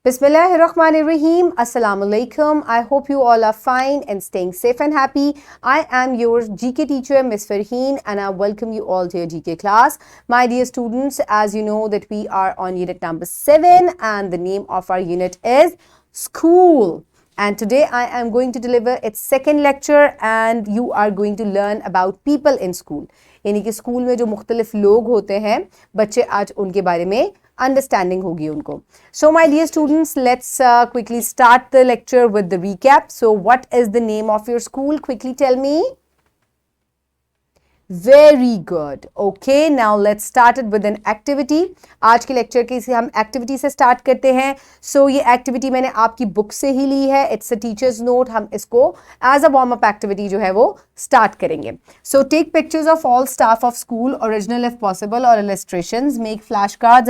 Bismillahirrahmanirrahim. Assalamu alaikum. I hope you all are fine and staying safe and happy. I am your GK teacher, Miss Farheen, and I welcome you all to your GK class. My dear students, as you know that we are on unit number 7 and the name of our unit is School. And today I am going to deliver its second lecture and you are going to learn about people in school. यानी कि school में जो मुख्तलिफ लोग होते हैं बच्चे आज उनके बारे में अंडरस्टैंडिंग होगी उनको. So my dear students, let's quickly start the lecture with the recap. So what is the name of your school? Quickly tell me. Very good. Okay, now let's start it with an activity. आज के lecture के से हम activity से start करते हैं. So ये activity मैंने आपकी बुक से ही ली है. It's a teacher's note. हम इसको as a warm up activity जो है वो स्टार्ट करेंगे. So take pictures of all staff of school, original if possible, or illustrations. Make flashcards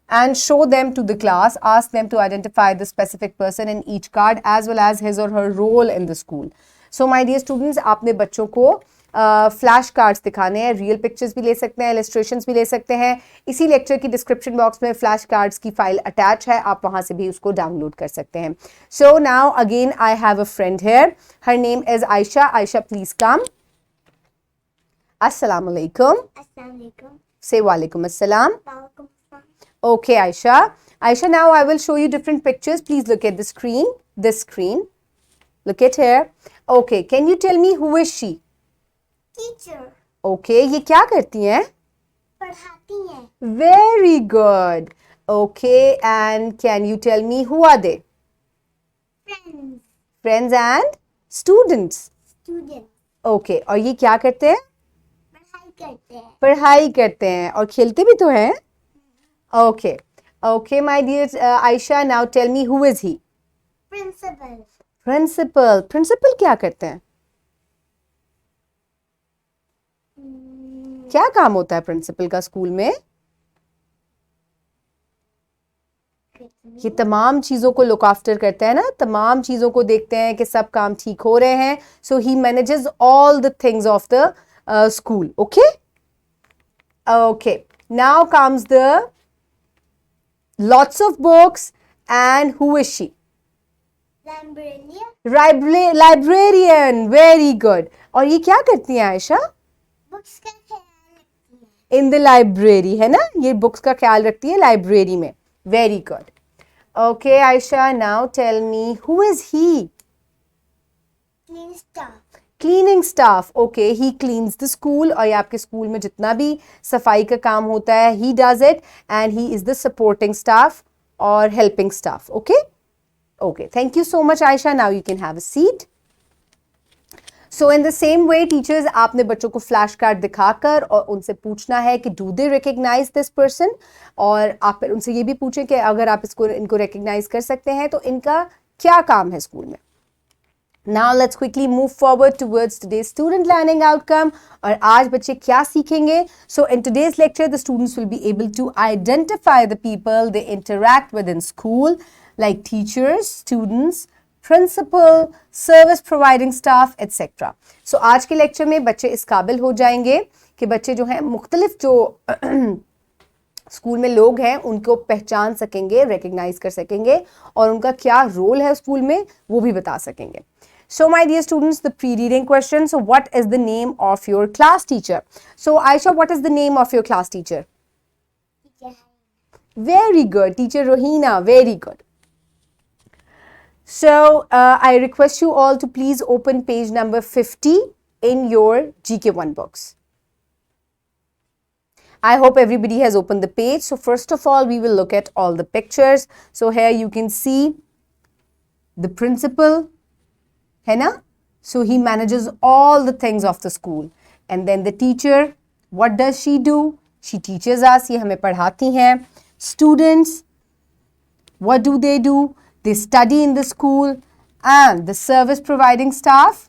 and show them to the class. Ask them to identify the specific person in each card as well as his or her role in the school. So my dear students, आपने बच्चों को flash cards दिखाने हैं. Real pictures भी ले सकते हैं, illustrations भी ले सकते हैं. इसी लेक्चर की डिस्क्रिप्शन बॉक्स में फ्लैश कार्ड्स की फाइल अटैच है, आप वहां से भी उसको डाउनलोड कर सकते हैं. So now again I have a friend here. Her name is Ayesha. Ayesha please come. अस्सलाम वालेकुम. से वालेकुम अस्सलाम. Okay, Aisha. Aisha, now I will show you different pictures. Please look at the screen. This screen. Look at here. Okay, can you tell me who is she? Teacher. Okay, ये क्या करती हैं? पढ़ाती हैं. Very good. Okay, and can you tell me who are they? Friends. Friends and students. Students. Okay, और ये क्या करते हैं? पढ़ाई करते हैं. पढ़ाई करते हैं और खेलते भी तो हैं? Okay. Okay, my dear Aisha, now tell me who is he? Principal. Principal. Principal क्या करते हैं? क्या काम होता है प्रिंसिपल का स्कूल में? ये तमाम चीजों को लुक आफ्टर करते हैं ना, तमाम चीजों को देखते हैं कि सब काम ठीक हो रहे हैं. So he manages all the things of the school. Okay okay, now comes the lots of books and who is she? Librarian. Very good. और ये क्या करती हैं आयशा? Books का ख्याल रखती है. In the library, है ना, ये बुक्स का ख्याल रखती है लाइब्रेरी में. Very good. Okay, Aisha, now tell me who is he? Clean staff. Cleaning staff. Okay, he cleans the school. और ये आपके स्कूल में जितना भी सफाई का काम होता है, he does it and he is the supporting staff or helping staff. Okay? Okay, thank you so much Aisha. Now you can have a seat. So in the same way teachers, आपने बच्चों को flash card दिखाकर और उनसे पूछना है कि do they recognize this person, और आप फिर उनसे ये भी पूछें कि अगर आप इनको recognize कर सकते हैं तो इनका क्या काम है स्कूल में. Now let's quickly move forward towards today's student learning outcome. और आज बच्चे क्या सीखेंगे? So in today's lecture, the students will be able to identify the people they interact with in school, like teachers, students, principal, service providing staff, etc. So आज के lecture में बच्चे इस काबिल हो जाएंगे कि बच्चे जो हैं मुख्तलिफ जो स्कूल में लोग हैं उनको पहचान सकेंगे, रिकग्नाइज कर सकेंगे और उनका क्या रोल है स्कूल में वो भी बता सकेंगे. So my dear students, the pre-reading question. So what is the name of your class teacher? So Aisha, what is the name of your class teacher? Teacher. Very good. Teacher Rohina. Very good. So I request you all to please open page number 50 in your GK1 books. I hope everybody has opened the page. So first of all, we will look at all the pictures. So here you can see the principal. है ना? So he manages all the things of the school. And then the teacher, what does she do? She teaches us. ये हमें पढ़ाती हैं. Students, what do? They study in the school. And the service providing staff,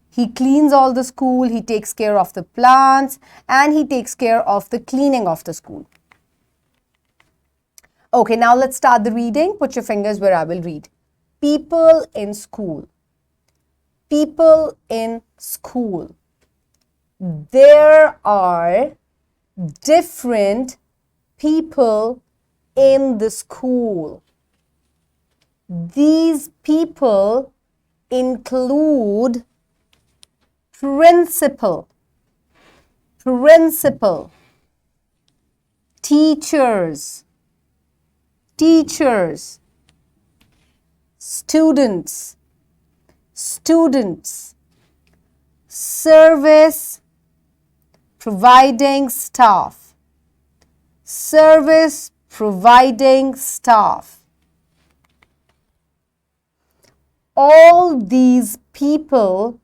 he cleans all the school. He takes care of the plants and he takes care of the cleaning of the school. Okay, now let's start the reading. Put your fingers where I will read. People in school. People in school. There are different people in the school. These people include principal, teachers, students, service providing staff, All these people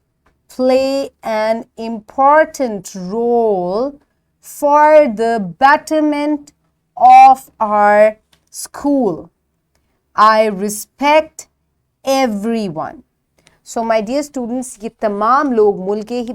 play an important role for the betterment of our school. I respect everyone. So my dear students, ये तमाम लोग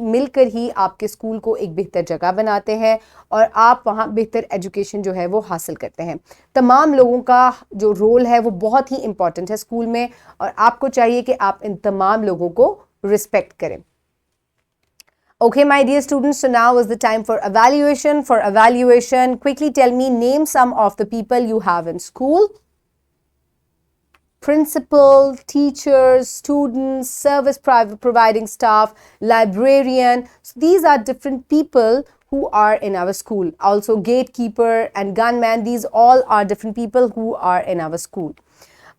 मिलकर ही आपके school को एक बेहतर जगह बनाते हैं और आप वहाँ बेहतर एजुकेशन जो है वो हासिल करते हैं. तमाम लोगों का जो रोल है वो बहुत ही इंपॉर्टेंट है स्कूल में और आपको चाहिए कि आप इन तमाम लोगों को रिस्पेक्ट करें. Okay, my dear students, so now is the time for evaluation. For evaluation, quickly tell me, name some of the people you have in school. Principal, teachers, students, service providing staff, librarian. So these are different people who are in our school. Also gatekeeper and gunman, these all are different people who are in our school.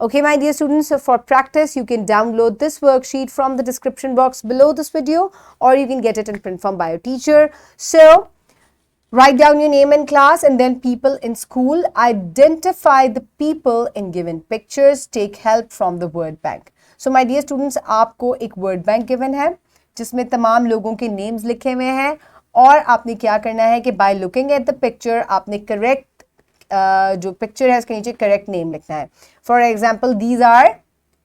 Okay, my dear students, so for practice, you can download this worksheet from the description box below this video or you can get it in print form by your teacher. So, write down your name and class and then people in school. Identify the people in given pictures. Take help from the word bank. So, my dear students, आपको एक word bank given है जिसमें तमाम लोगों के names लिखे हुए हैं और आपने क्या करना है कि by looking at the picture आपने correct जो पिक्चर है उसके नीचे करेक्ट नेम लिखना है. For example these are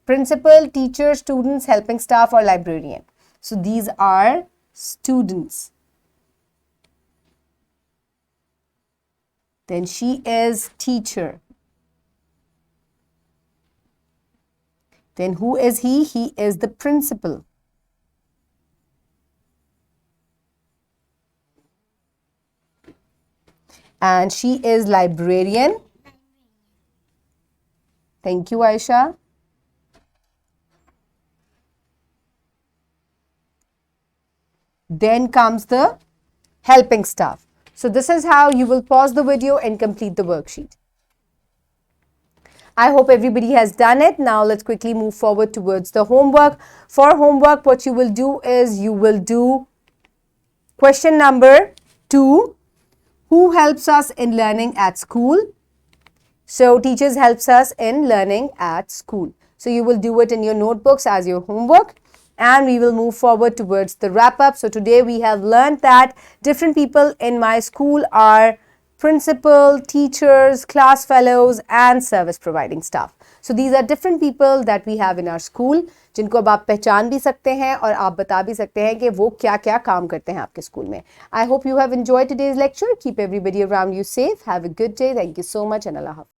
principal, teacher, students, helping staff और librarian. So these are students. Then she is teacher. Then who is he? He is the principal. And she is librarian. Thank you, Aisha. Then comes the helping staff. So this is how you will pause the video and complete the worksheet. I hope everybody has done it. Now let's quickly move forward towards the homework. For homework, what you will do is you will do question number 2. Who helps us in learning at school? So teachers helps us in learning at school. So you will do it in your notebooks as your homework and we will move forward towards the wrap up. So today we have learned that different people in my school are principal, teachers, class fellows and service providing staff. So these are different people that we have in our school जिनको अब आप पहचान भी सकते हैं और आप बता भी सकते हैं कि वो क्या क्या काम करते हैं आपके स्कूल में. I hope you have enjoyed today's lecture. Keep everybody around you safe. Have a good day. Thank you so much and Allah Hafiz.